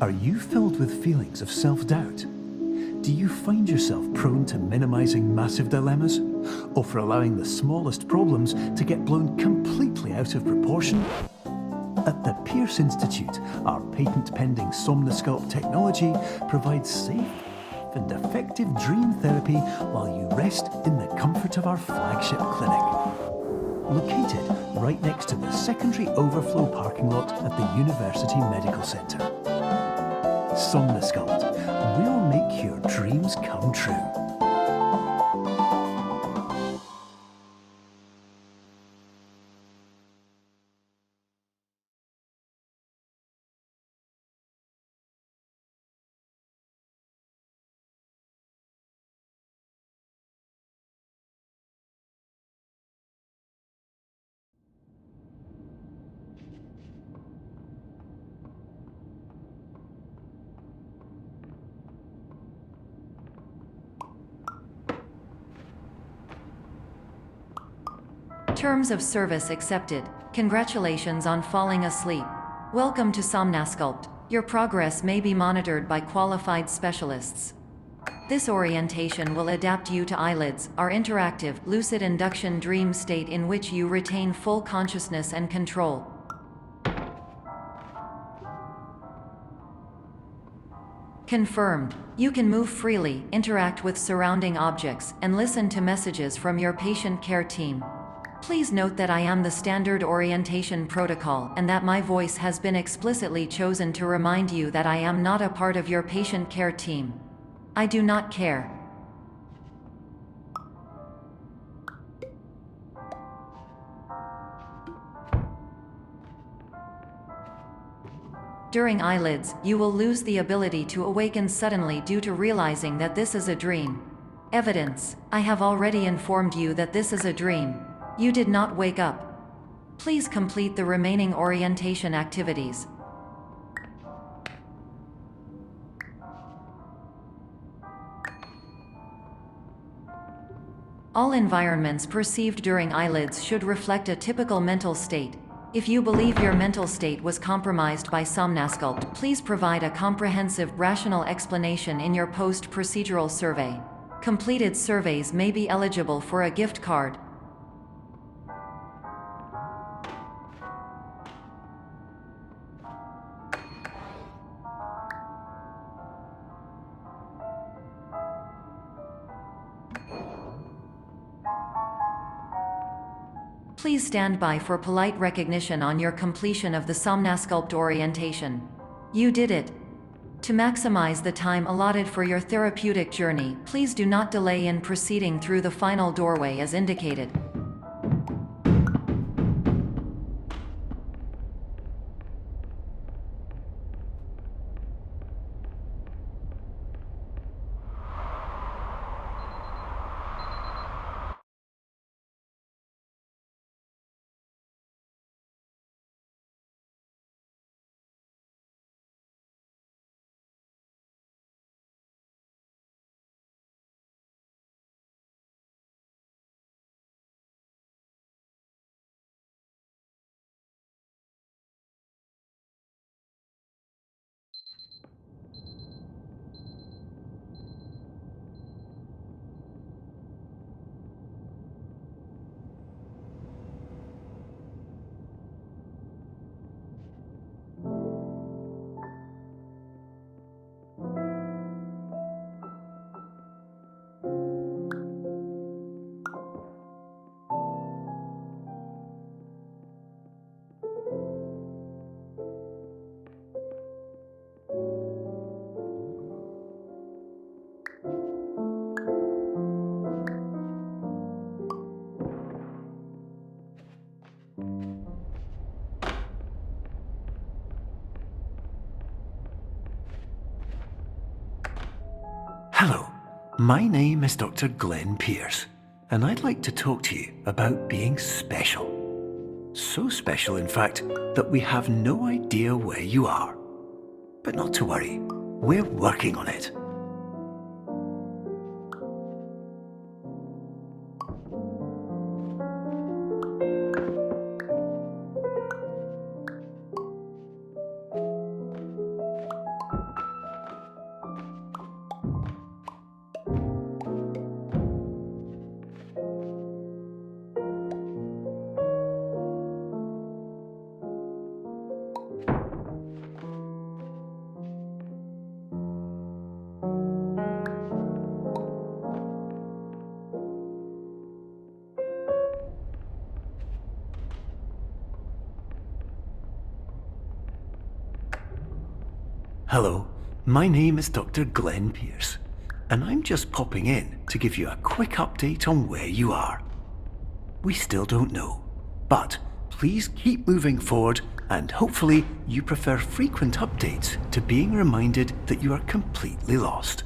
Are you filled with feelings of self-doubt? Do you find yourself prone to minimizing massive dilemmas, or for allowing the smallest problems to get blown completely out of proportion? At the Pierce Institute, our patent-pending Somnosculpt technology provides safe and effective dream therapy while you rest in the comfort of our flagship clinic. Located right next to the secondary overflow parking lot at the University Medical Centre. Somnosculpt, we'll make your dreams come true. Terms of service accepted. Congratulations on falling asleep. Welcome to Somnosculpt. Your progress may be monitored by qualified specialists. This orientation will adapt you to eyelids, our interactive, lucid induction dream state in which you retain full consciousness and control. Confirmed. You can move freely, interact with surrounding objects, and listen to messages from your patient care team. Please note that I am the standard orientation protocol and that my voice has been explicitly chosen to remind you that I am not a part of your patient care team. I do not care. During eyelids, you will lose the ability to awaken suddenly due to realizing that this is a dream. Evidence: I have already informed you that this is a dream. You did not wake up. Please complete the remaining orientation activities. All environments perceived during eyelids should reflect a typical mental state. If you believe your mental state was compromised by Somnosculpt, please provide a comprehensive, rational explanation in your post-procedural survey. Completed surveys may be eligible for a gift card. Please stand by for polite recognition on your completion of the Somnosculpt orientation. You did it. To maximize the time allotted for your therapeutic journey, please do not delay in proceeding through the final doorway as indicated. Hello, my name is Dr. Glenn Pierce, and I'd like to talk to you about being special. So special, in fact, that we have no idea where you are. But not to worry, we're working on it. Hello, my name is Dr. Glenn Pierce, and I'm just popping in to give you a quick update on where you are. We still don't know, but please keep moving forward, and hopefully you prefer frequent updates to being reminded that you are completely lost.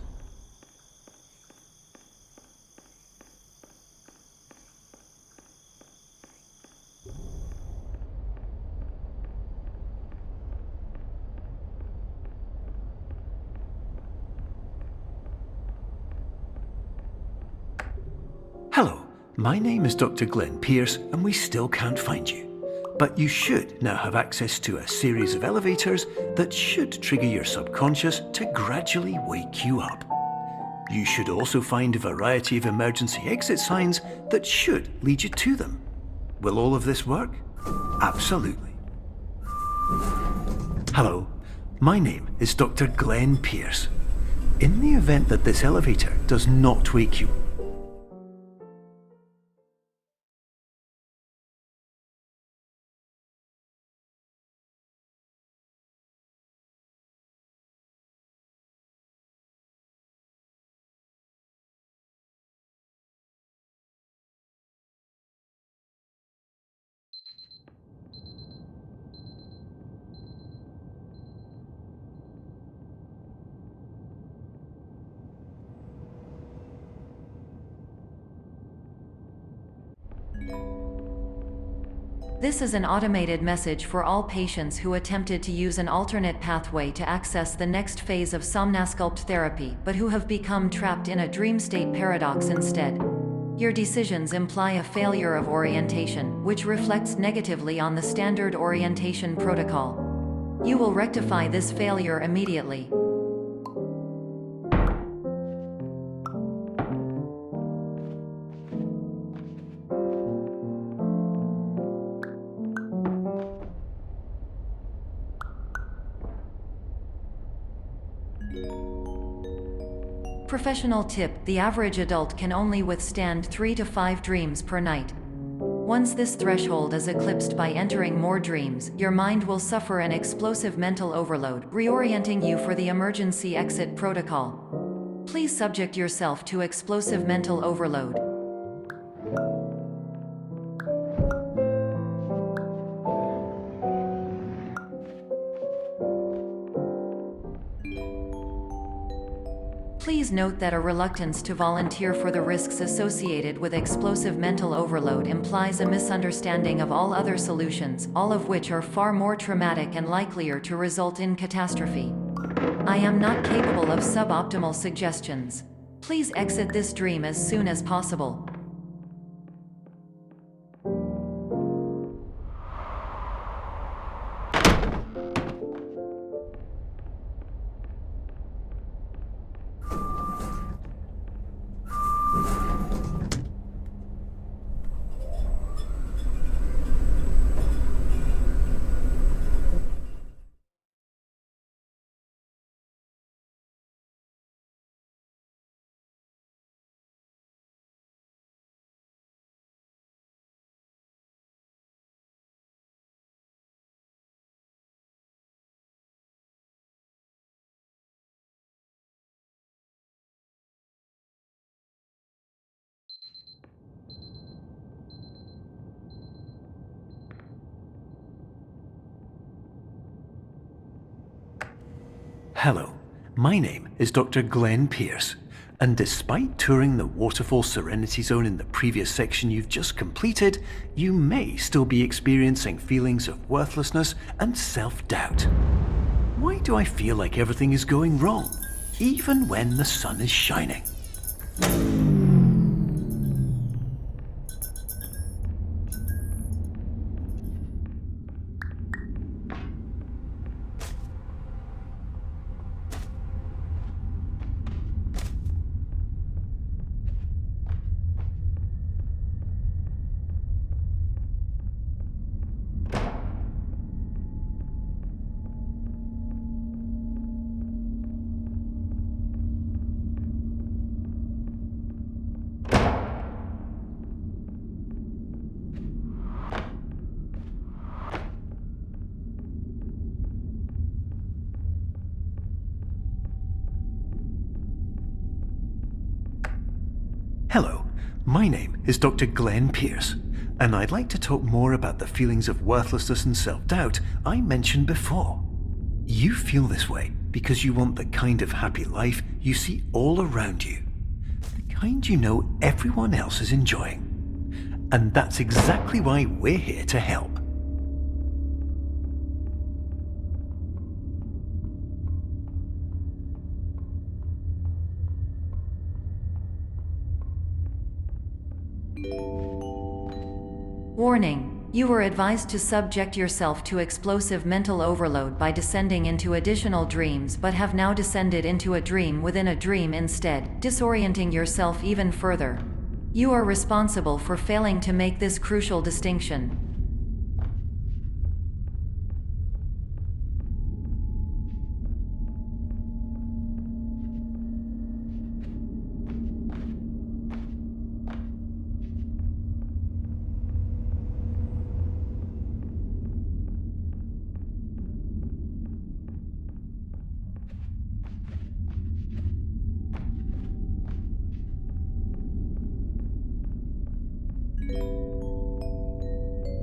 Hello, my name is Dr. Glenn Pierce, and we still can't find you. But you should now have access to a series of elevators that should trigger your subconscious to gradually wake you up. You should also find a variety of emergency exit signs that should lead you to them. Will all of this work? Absolutely. Hello, my name is Dr. Glenn Pierce. In the event that this elevator does not wake you, This is an automated message for all patients who attempted to use an alternate pathway to access the next phase of Somnasculpt therapy, but who have become trapped in a dream state paradox instead. Your decisions imply a failure of orientation, which reflects negatively on the standard orientation protocol. You will rectify this failure immediately. Professional tip: the average adult can only withstand 3 to 5 dreams per night. Once this threshold is eclipsed by entering more dreams, your mind will suffer an explosive mental overload, reorienting you for the emergency exit protocol. Please subject yourself to explosive mental overload. Please note that a reluctance to volunteer for the risks associated with explosive mental overload implies a misunderstanding of all other solutions, all of which are far more traumatic and likelier to result in catastrophe. I am not capable of suboptimal suggestions. Please exit this dream as soon as possible. hello, my name is Dr. Glenn Pierce, and despite touring the Waterfall Serenity Zone in the previous section you've just completed, you may still be experiencing feelings of worthlessness and self-doubt. Why do I feel like everything is going wrong, even when the sun is shining? Hello, my name is Dr. Glenn Pierce, and I'd like to talk more about the feelings of worthlessness and self-doubt I mentioned before. You feel this way because you want the kind of happy life you see all around you, the kind you know everyone else is enjoying. And that's exactly why we're here to help. Warning: you were advised to subject yourself to explosive mental overload by descending into additional dreams, but have now descended into a dream within a dream instead, disorienting yourself even further. You are responsible for failing to make this crucial distinction.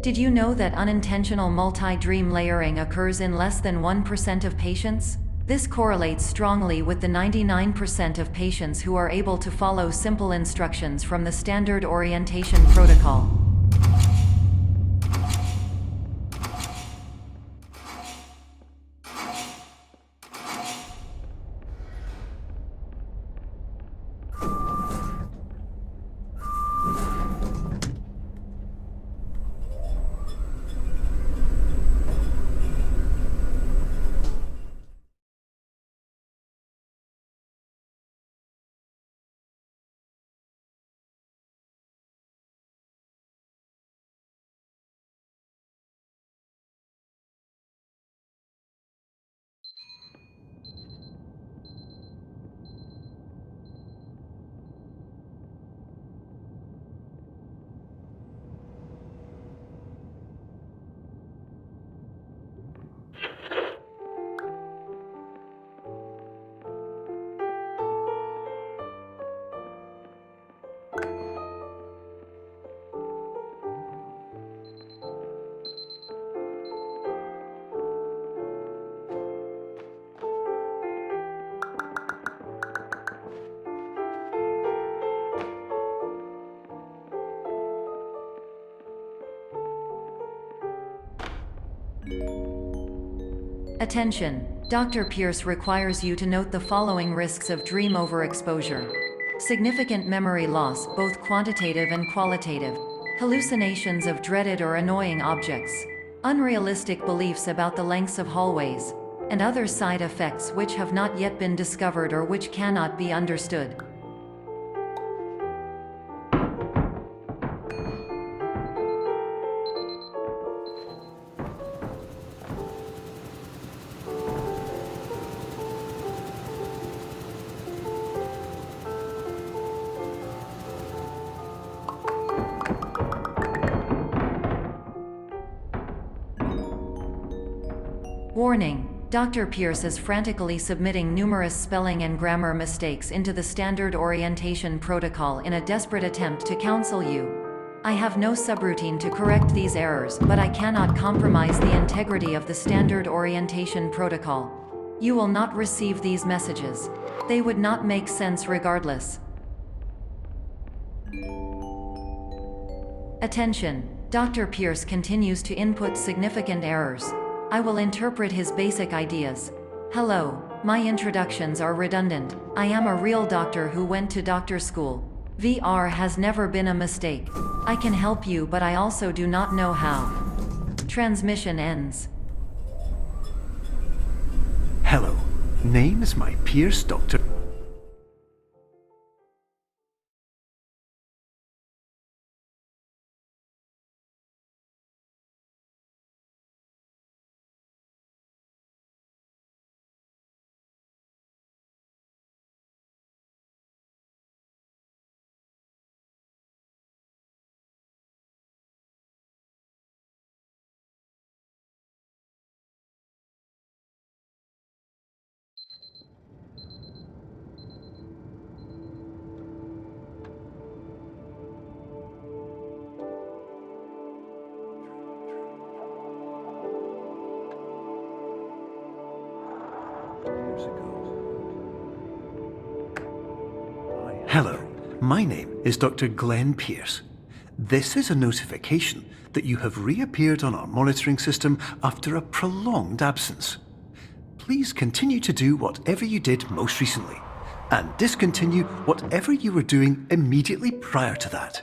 Did you know that unintentional multi-dream layering occurs in less than 1% of patients? This correlates strongly with the 99% of patients who are able to follow simple instructions from the standard orientation protocol. Attention! Dr. Pierce requires you to note the following risks of dream overexposure. Significant memory loss, both quantitative and qualitative. Hallucinations of dreaded or annoying objects. Unrealistic beliefs about the lengths of hallways. And other side effects which have not yet been discovered or which cannot be understood. Warning: Dr. Pierce is frantically submitting numerous spelling and grammar mistakes into the standard orientation protocol in a desperate attempt to counsel you. I have no subroutine to correct these errors, but I cannot compromise the integrity of the standard orientation protocol. You will not receive these messages. They would not make sense regardless. Attention! Dr. Pierce continues to input significant errors. I will interpret his basic ideas. Hello, my introductions are redundant. I am a real doctor who went to doctor school. VR has never been a mistake. I can help you, but I also do not know how. Transmission ends. Hello, name is my Pierce Doctor. Hello, my name is Dr. Glenn Pierce. This is a notification that you have reappeared on our monitoring system after a prolonged absence. Please continue to do whatever you did most recently, and discontinue whatever you were doing immediately prior to that.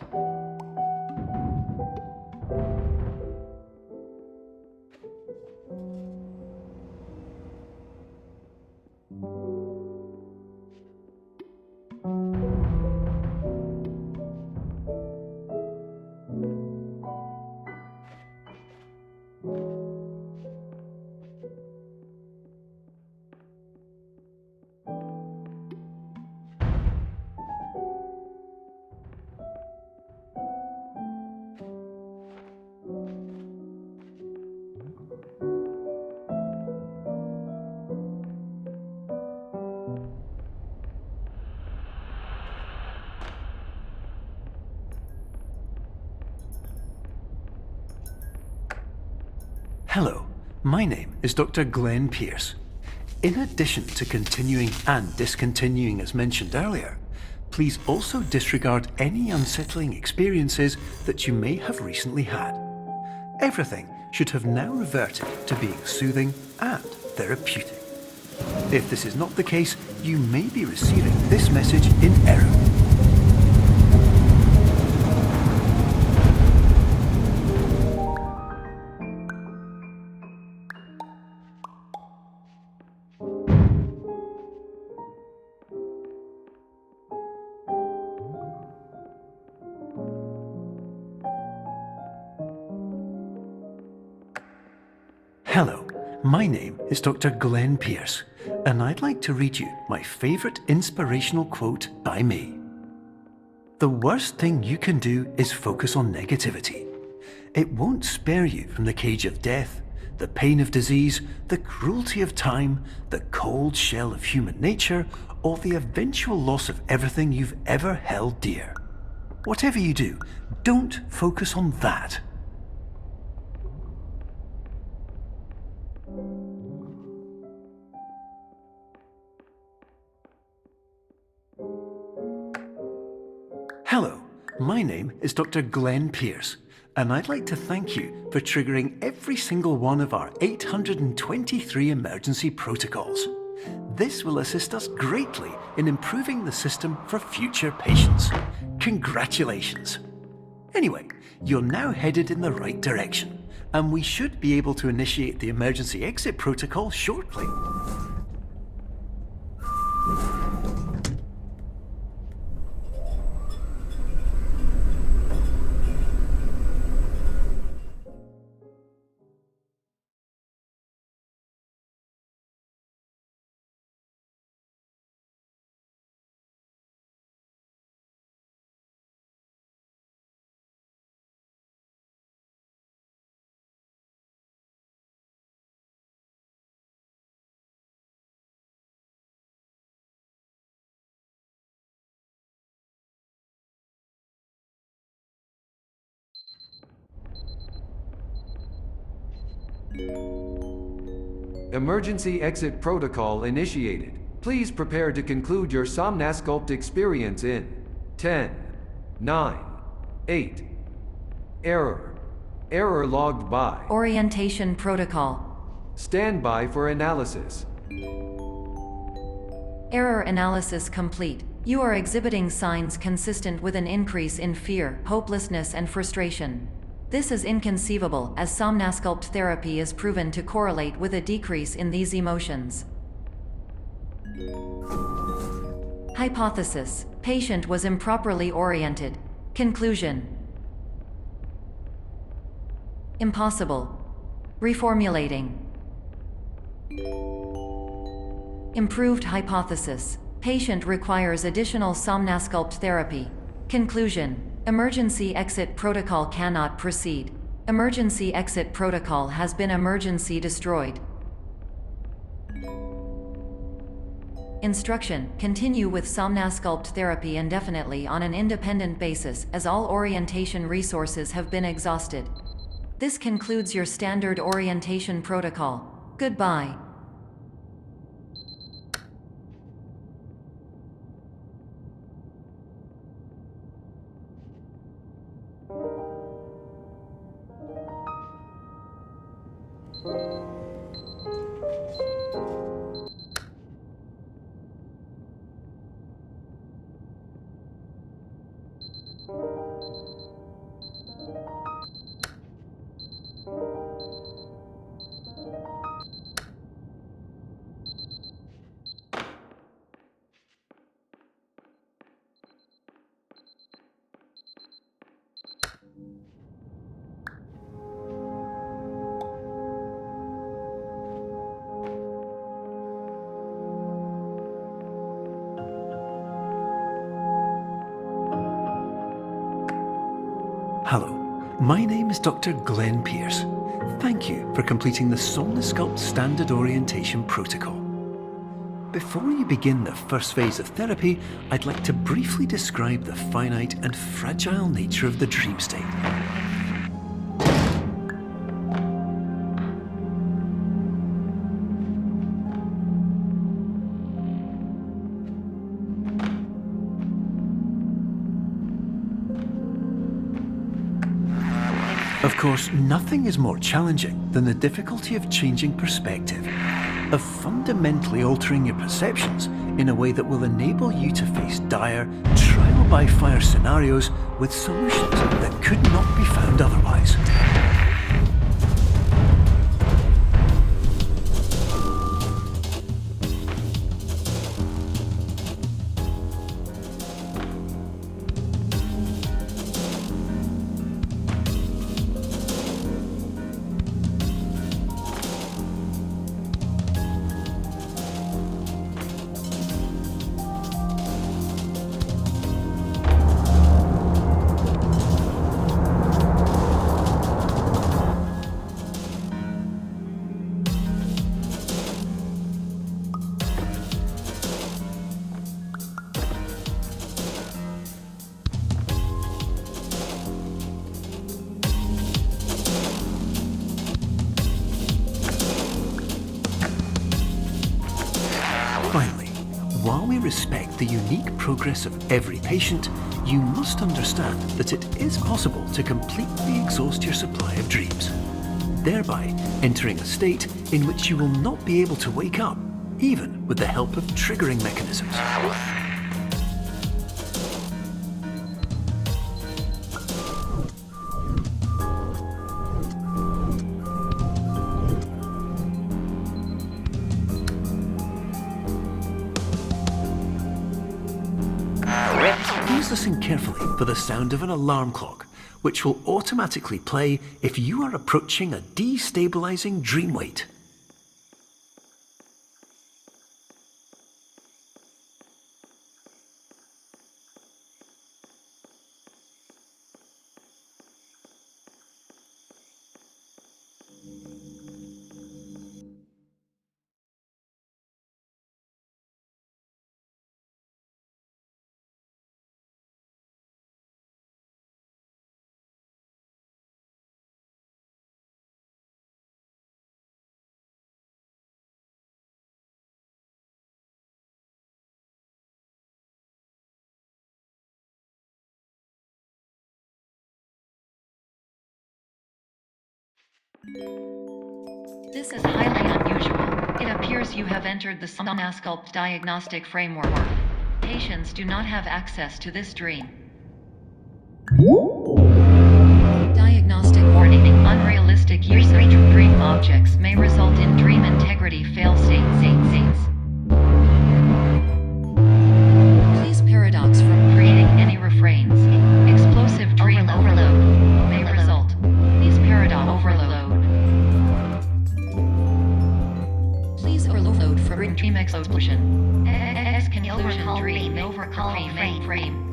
Hello, my name is Dr. Glenn Pierce. In addition to continuing and discontinuing as mentioned earlier, please also disregard any unsettling experiences that you may have recently had. Everything should have now reverted to being soothing and therapeutic. If this is not the case, you may be receiving this message in error. Hello, my name is Dr. Glenn Pierce, and I'd like to read you my favourite inspirational quote by me. The worst thing you can do is focus on negativity. It won't spare you from the cage of death, the pain of disease, the cruelty of time, the cold shell of human nature, or the eventual loss of everything you've ever held dear. Whatever you do, don't focus on that. Hello, my name is Dr. Glenn Pierce, and I'd like to thank you for triggering every single one of our 823 emergency protocols. This will assist us greatly in improving the system for future patients. Congratulations! Anyway, you're now headed in the right direction, and we should be able to initiate the emergency exit protocol shortly. Emergency exit protocol initiated. Please prepare to conclude your Somnasculpt experience in 10, 9, 8. Error. Error logged by. Orientation protocol. Stand by for analysis. Error analysis complete. You are exhibiting signs consistent with an increase in fear, hopelessness, and frustration. This is inconceivable, as Somnasculpt therapy is proven to correlate with a decrease in these emotions. Hypothesis: patient was improperly oriented. Conclusion: impossible. Reformulating. Improved hypothesis: patient requires additional Somnasculpt therapy. Conclusion: emergency exit protocol cannot proceed. Emergency exit protocol has been emergency destroyed. Instruction: continue with Somnasculpt therapy indefinitely on an independent basis, as all orientation resources have been exhausted. This concludes your standard orientation protocol. Goodbye. Hello, my name is Dr. Glenn Pierce. Thank you for completing the Somnosculpt Standard Orientation Protocol. Before you begin the first phase of therapy, I'd like to briefly describe the finite and fragile nature of the dream state. Of course, nothing is more challenging than the difficulty of changing perspective, of fundamentally altering your perceptions in a way that will enable you to face dire, trial-by-fire scenarios with solutions that could not be found otherwise. Finally, while we respect the unique progress of every patient, you must understand that it is possible to completely exhaust your supply of dreams, thereby entering a state in which you will not be able to wake up, even with the help of triggering mechanisms. Please listen carefully for the sound of an alarm clock, which will automatically play if you are approaching a destabilizing dream weight. This is highly unusual. It appears you have entered the Somnosculpt diagnostic framework. Patients do not have access to this dream. Diagnostic warning. Unrealistic use of dream objects may result in dream integrity fail-states. Please paradox from creating any refrains. Explosive dream overload may result. Please paradox overload. Please overload for dream explosion. Conclusion dream overcall frame.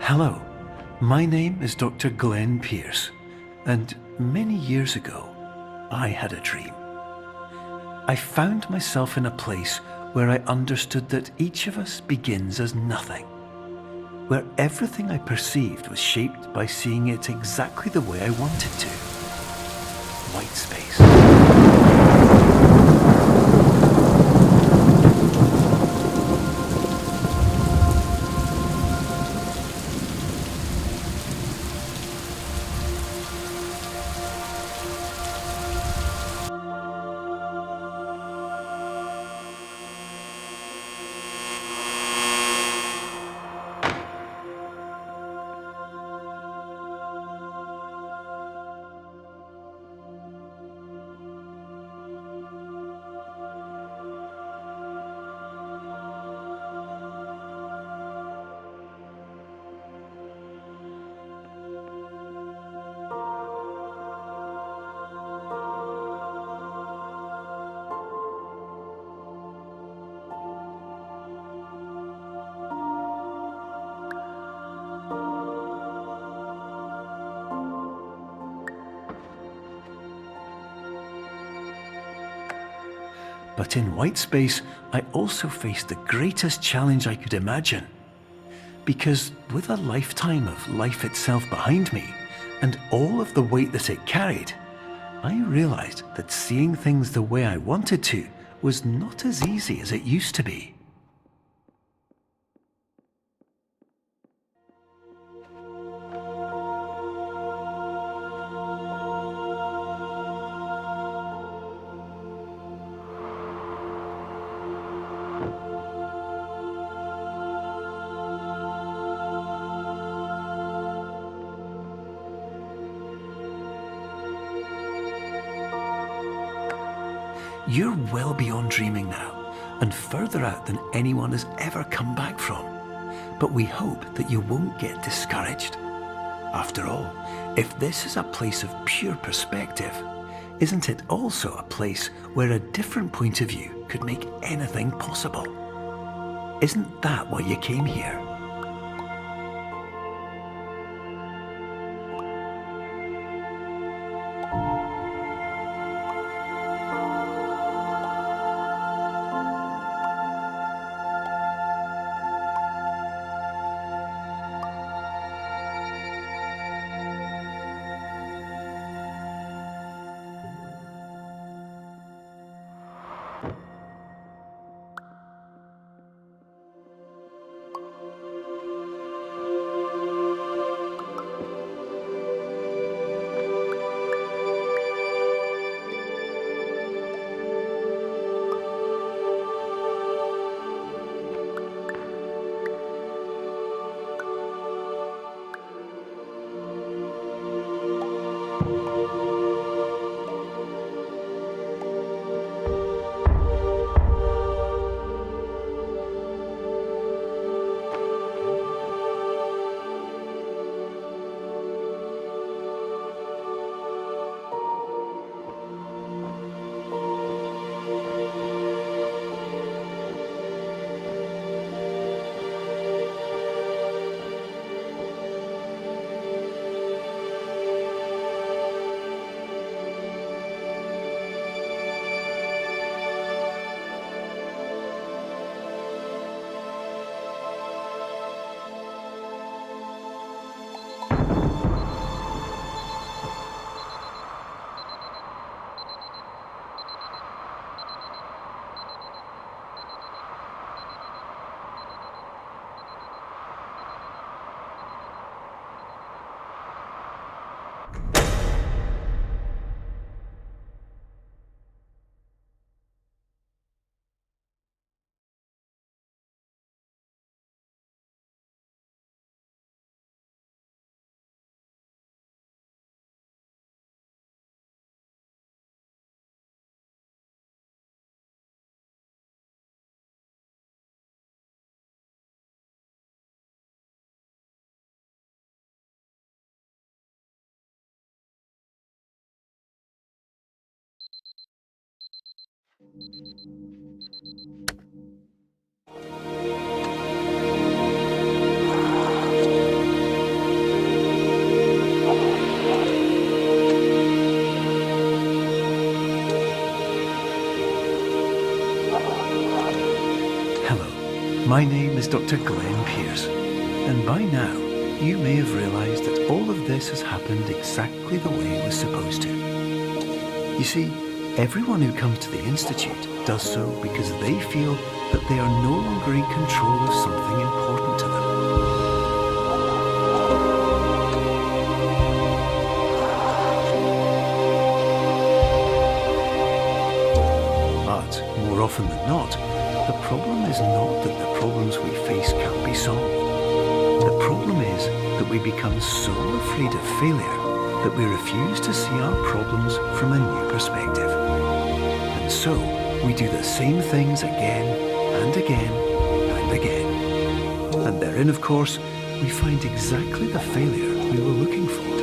Hello, my name is Dr. Glenn Pierce, and many years ago, I had a dream. I found myself in a place where I understood that each of us begins as nothing, where everything I perceived was shaped by seeing it exactly the way I wanted to. White space. But in white space, I also faced the greatest challenge I could imagine. Because with a lifetime of life itself behind me, and all of the weight that it carried, I realized that seeing things the way I wanted to was not as easy as it used to be. You're well beyond dreaming now, and further out than anyone has ever come back from. But we hope that you won't get discouraged. After all, if this is a place of pure perspective, isn't it also a place where a different point of view could make anything possible? Isn't that why you came here? My name is Dr. Glenn Pierce, and by now you may have realised that all of this has happened exactly the way it was supposed to. You see, everyone who comes to the Institute does so because they feel that they are no longer in control of something important to them. But more often than not, the problem is not that the problems we face can't be solved. The problem is that we become so afraid of failure that we refuse to see our problems from a new perspective. And so, we do the same things again and again and again. And therein, of course, we find exactly the failure we were looking for.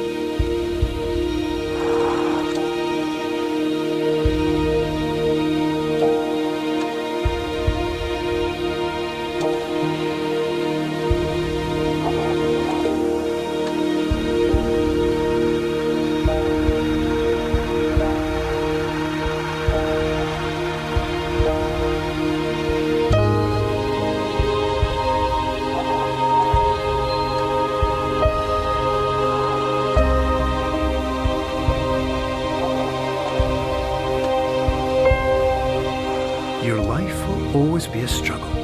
Your life will always be a struggle,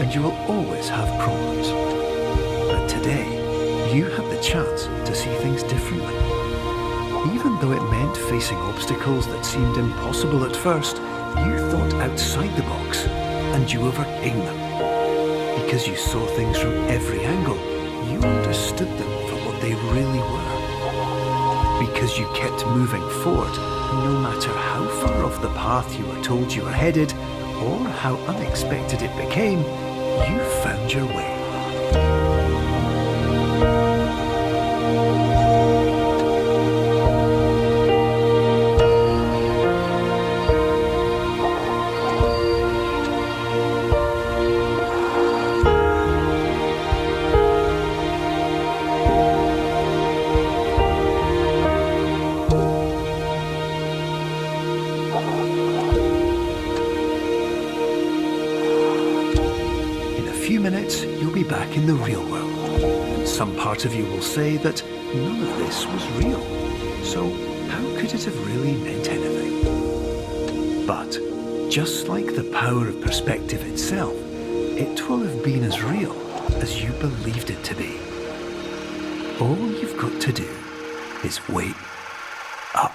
and you will always have problems. But today, you have the chance to see things differently. Even though it meant facing obstacles that seemed impossible at first, you thought outside the box, and you overcame them. Because you saw things from every angle, you understood them for what they really were. Because you kept moving forward, no matter how far off the path you were told you were headed, or how unexpected it became, you found your way. In a few minutes, you'll be back in the real world. And some part of you will say that none of this was real. So how could it have really meant anything? But just like the power of perspective itself, it will have been as real as you believed it to be. All you've got to do is wait up.